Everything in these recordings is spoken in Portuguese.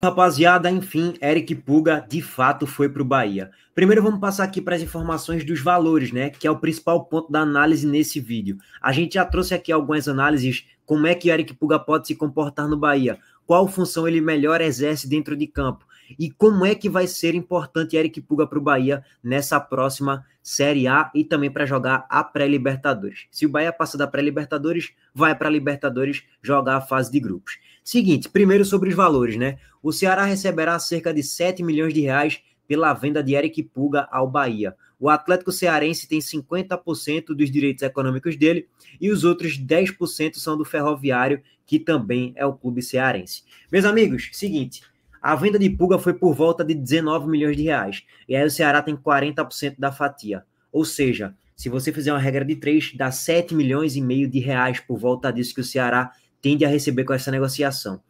Rapaziada, enfim, Eric Puga de fato foi para o Bahia. Primeiro vamos passar aqui para as informações dos valores, né? Que é o principal ponto da análise nesse vídeo. A gente já trouxe aqui algumas análises, como é que o Eric Puga pode se comportar no Bahia, qual função ele melhor exerce dentro de campo e como é que vai ser importante Eric Puga para o Bahia nessa próxima Série A e também para jogar a pré-Libertadores. Se o Bahia passa da pré-Libertadores, vai para a Libertadores jogar a fase de grupos. Seguinte, primeiro sobre os valores, né? O Ceará receberá cerca de 7 milhões de reais pela venda de Eric Puga ao Bahia. O Atlético Cearense tem 50% dos direitos econômicos dele e os outros 10% são do Ferroviário, que também é o clube cearense. Meus amigos, seguinte, a venda de Puga foi por volta de 19 milhões de reais. E aí o Ceará tem 40% da fatia. Ou seja, se você fizer uma regra de 3, dá 7 milhões e meio de reais por volta disso que o Ceará tende a receber com essa negociação.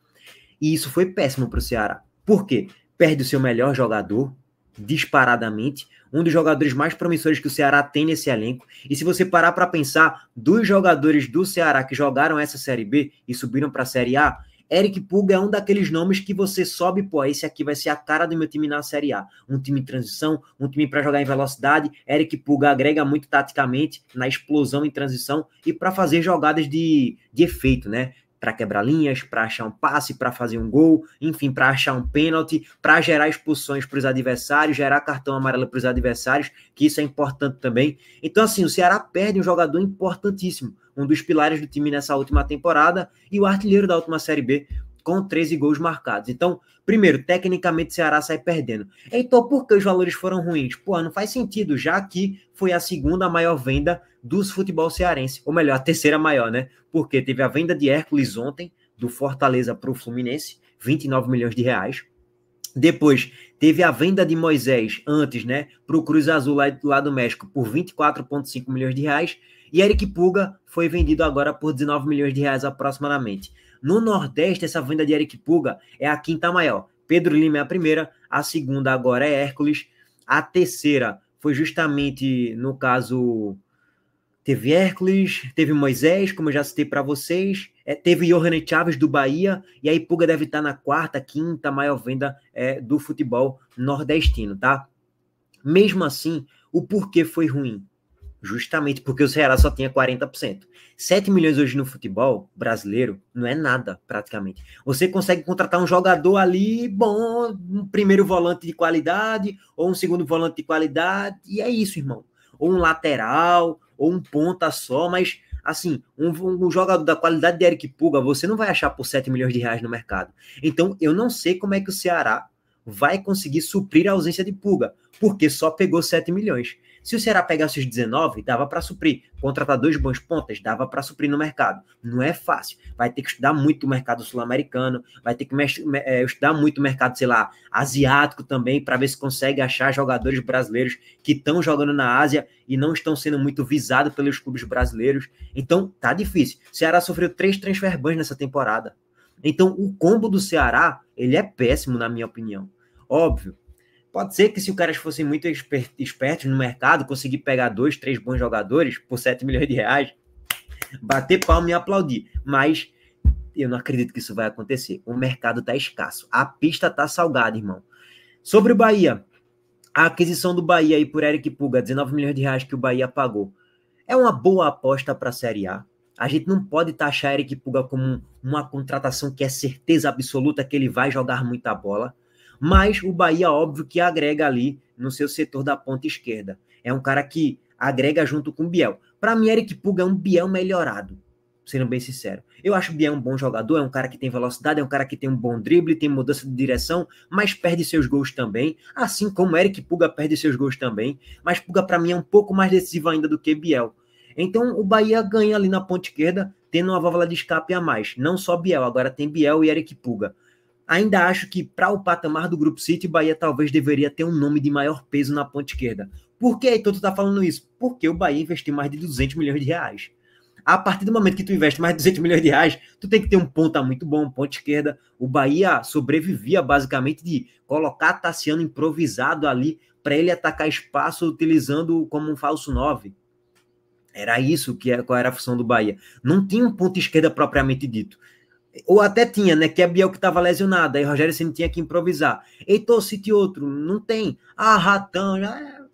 E isso foi péssimo para o Ceará. Por quê? Perde o seu melhor jogador, disparadamente, um dos jogadores mais promissores que o Ceará tem nesse elenco. E se você parar para pensar, dos jogadores do Ceará que jogaram essa Série B e subiram para a Série A, Eric Puga é um daqueles nomes que você sobe, pô, esse aqui vai ser a cara do meu time na Série A. Um time em transição, um time para jogar em velocidade. Eric Puga agrega muito taticamente na explosão em transição e para fazer jogadas de efeito, né? Para quebrar linhas, para achar um passe, para fazer um gol, enfim, para achar um pênalti, para gerar expulsões para os adversários, gerar cartão amarelo para os adversários, que isso é importante também. Então, assim, o Ceará perde um jogador importantíssimo, um dos pilares do time nessa última temporada e o artilheiro da última Série B, com 13 gols marcados. Então, primeiro, tecnicamente o Ceará sai perdendo. Então, por que os valores foram ruins? Pô, não faz sentido, já que foi a segunda maior venda do futebol cearense, ou melhor, a terceira maior, né? Porque teve a venda de Hércules ontem, do Fortaleza para o Fluminense, 29 milhões de reais. Depois, teve a venda de Moisés, antes, né, para o Cruz Azul lá do México, por 24,5 milhões de reais. E Eric Puga foi vendido agora por 19 milhões de reais aproximadamente. No Nordeste, essa venda de Eric Puga é a quinta maior. Pedro Lima é a primeira, a segunda agora é Hércules, a terceira foi justamente, no caso, teve Hércules, teve Moisés, como eu já citei para vocês, teve Johan Chaves do Bahia, e aí Puga deve estar na quarta, quinta maior venda do futebol nordestino, tá? Mesmo assim, o porquê foi ruim? Justamente porque o Ceará só tinha 40%. 7 milhões hoje no futebol brasileiro não é nada, praticamente. Você consegue contratar um jogador ali, bom, um primeiro volante de qualidade, ou um segundo volante de qualidade, e é isso, irmão. Ou um lateral, ou um ponta só, mas, assim, um jogador da qualidade de Eric Puga, você não vai achar por 7 milhões de reais no mercado. Então, eu não sei como é que o Ceará vai conseguir suprir a ausência de Puga, porque só pegou 7 milhões. Se o Ceará pegasse os 19, dava para suprir. Contratar 2 bons pontas, dava para suprir no mercado. Não é fácil. Vai ter que estudar muito o mercado sul-americano, vai ter que estudar muito o mercado, sei lá, asiático também, para ver se consegue achar jogadores brasileiros que estão jogando na Ásia e não estão sendo muito visados pelos clubes brasileiros. Então, tá difícil. O Ceará sofreu 3 transfer bans nessa temporada. Então, o combo do Ceará, ele é péssimo, na minha opinião. Óbvio. Pode ser que se os caras fossem muito espertos no mercado, conseguir pegar 2, 3 bons jogadores por 7 milhões de reais, bater palma e aplaudir. Mas eu não acredito que isso vai acontecer. O mercado tá escasso. A pista tá salgada, irmão. Sobre o Bahia, a aquisição do Bahia aí por Eric Puga, 19 milhões de reais que o Bahia pagou, é uma boa aposta para a Série A. A gente não pode taxar Eric Puga como uma contratação que é certeza absoluta que ele vai jogar muita bola. Mas o Bahia, óbvio, que agrega ali no seu setor da ponta esquerda. É um cara que agrega junto com o Biel. Para mim, Eric Puga é um Biel melhorado, sendo bem sincero. Eu acho o Biel um bom jogador, é um cara que tem velocidade, é um cara que tem um bom drible, tem mudança de direção, mas perde seus gols também, assim como Eric Puga perde seus gols também, mas Puga para mim é um pouco mais decisivo ainda do que Biel. Então o Bahia ganha ali na ponta esquerda, tendo uma válvula de escape a mais. Não só Biel, agora tem Biel e Eric Puga. Ainda acho que para o patamar do Grupo City, o Bahia talvez deveria ter um nome de maior peso na ponta esquerda. Por que então tu tá falando isso? Porque o Bahia investiu mais de 200 milhões de reais. A partir do momento que tu investe mais de 200 milhões de reais, tu tem que ter um ponta muito bom, ponta esquerda. O Bahia sobrevivia basicamente de colocar Tassiano improvisado ali para ele atacar espaço utilizando como um falso 9. Era isso qual era a função do Bahia. Não tinha um ponta esquerda propriamente dito. Ou até tinha, né? Que é Biel que estava lesionado, aí Rogério Ceni tinha que improvisar. Heitor City outro, não tem. Ah, Ratão,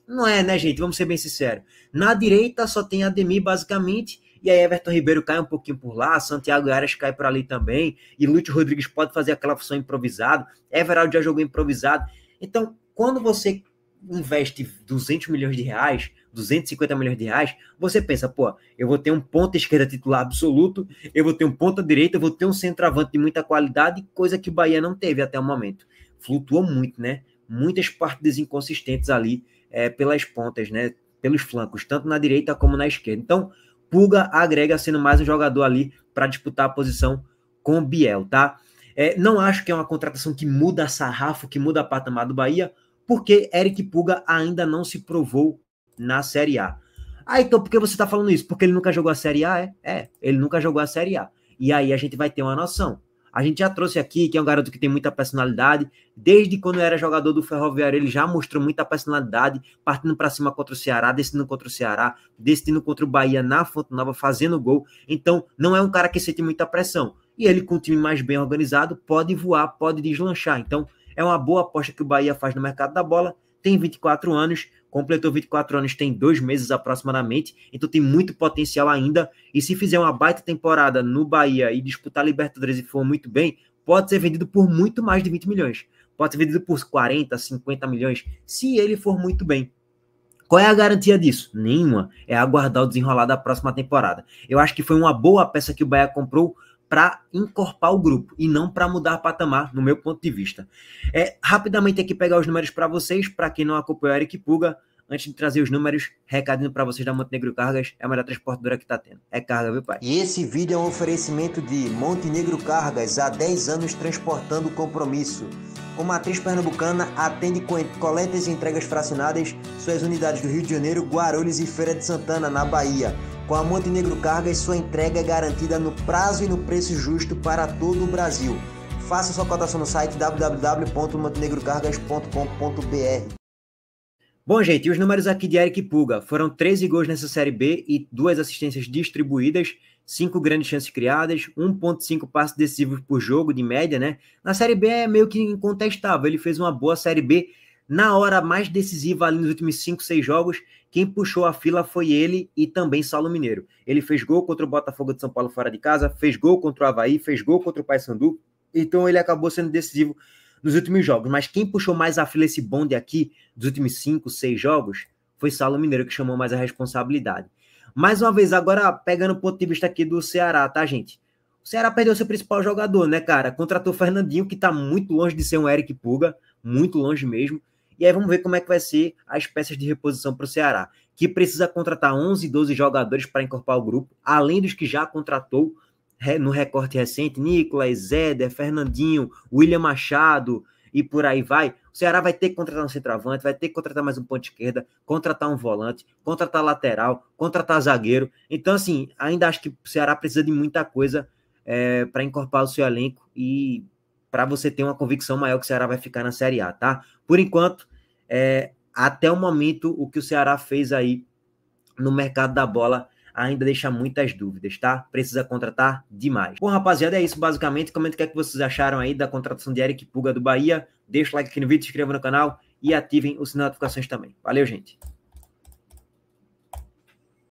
não é, né, gente? Vamos ser bem sinceros. Na direita só tem Ademir, basicamente, e aí Everton Ribeiro cai um pouquinho por lá, Santiago Arias cai por ali também, e Lúcio Rodrigues pode fazer aquela função improvisada, Everaldo já jogou improvisado. Então, quando você investe 200 milhões de reais, 250 milhões de reais, você pensa, pô, eu vou ter um ponta esquerda titular absoluto, eu vou ter um ponta direita, eu vou ter um centroavante de muita qualidade, coisa que o Bahia não teve até o momento. Flutuou muito, né? Muitas partidas inconsistentes ali pelas pontas, né? Pelos flancos, tanto na direita como na esquerda. Então, Pulga agrega sendo mais um jogador ali para disputar a posição com o Biel, tá? Não acho que é uma contratação que muda a sarrafo, que muda a patamar do Bahia, porque Eric Pulga ainda não se provou na Série A. Ah, então por que você está falando isso? Porque ele nunca jogou a Série A? Ele nunca jogou a Série A. E aí a gente vai ter uma noção. A gente já trouxe aqui que é um garoto que tem muita personalidade. Desde quando era jogador do Ferroviário, ele já mostrou muita personalidade, partindo para cima contra o Ceará, decidindo contra o Ceará, decidindo contra o Bahia na Fonte Nova, fazendo gol. Então, não é um cara que sente muita pressão. E ele, com um time mais bem organizado, pode voar, pode deslanchar. Então, é uma boa aposta que o Bahia faz no mercado da bola. Tem 24 anos, completou 24 anos, tem 2 meses aproximadamente, então tem muito potencial ainda, e se fizer uma baita temporada no Bahia e disputar Libertadores e for muito bem, pode ser vendido por muito mais de 20 milhões, pode ser vendido por 40, 50 milhões, se ele for muito bem. Qual é a garantia disso? Nenhuma, é aguardar o desenrolar da próxima temporada. Eu acho que foi uma boa peça que o Bahia comprou para encorpar o grupo e não para mudar patamar, no meu ponto de vista. Rapidamente aqui pegar os números para vocês, para quem não acompanhou o Eric Pulga, antes de trazer os números, recadinho para vocês da Montenegro Cargas, é a melhor transportadora que tá tendo. É carga, viu, pai? E esse vídeo é um oferecimento de Montenegro Cargas, há 10 anos transportando compromisso. Como atriz pernambucana, atende com coletas e entregas fracionadas suas unidades do Rio de Janeiro, Guarulhos e Feira de Santana, na Bahia. Com a Montenegro Cargas, sua entrega é garantida no prazo e no preço justo para todo o Brasil. Faça sua cotação no site www.montenegrocargas.com.br. Bom, gente, e os números aqui de Eric Pulga foram 13 gols nessa Série B e 2 assistências distribuídas, 5 grandes chances criadas, 1,5 passes decisivos por jogo de média, né? Na Série B é meio que incontestável, ele fez uma boa Série B na hora mais decisiva ali nos últimos 5, 6 jogos. Quem puxou a fila foi ele e também Saulo Mineiro. Ele fez gol contra o Botafogo de São Paulo fora de casa, fez gol contra o Avaí, fez gol contra o Paysandu, então ele acabou sendo decisivo nos últimos jogos. Mas quem puxou mais a fila esse bonde aqui dos últimos 5, 6 jogos foi Saulo Mineiro, que chamou mais a responsabilidade. Mais uma vez, agora pegando o ponto de vista aqui do Ceará, tá, gente? O Ceará perdeu seu principal jogador, né, cara? Contratou o Fernandinho, que tá muito longe de ser um Eric Pulga, muito longe mesmo. E aí vamos ver como é que vai ser as peças de reposição para o Ceará, que precisa contratar 11, 12 jogadores para incorporar o grupo, além dos que já contratou no recorte recente, Nicolas, Éder, Fernandinho, William Machado e por aí vai. O Ceará vai ter que contratar um centroavante, vai ter que contratar mais um ponto esquerda, contratar um volante, contratar lateral, contratar zagueiro. Então, assim, ainda acho que o Ceará precisa de muita coisa para incorporar o seu elenco e para você ter uma convicção maior que o Ceará vai ficar na Série A, tá? Por enquanto, até o momento, o que o Ceará fez aí no mercado da bola ainda deixa muitas dúvidas, tá? Precisa contratar demais. Bom, rapaziada, é isso basicamente. Comenta o que é que vocês acharam aí da contratação de Eric Pulga do Bahia. Deixa o like aqui no vídeo, se inscreva no canal e ativem o sininho de notificações também. Valeu, gente!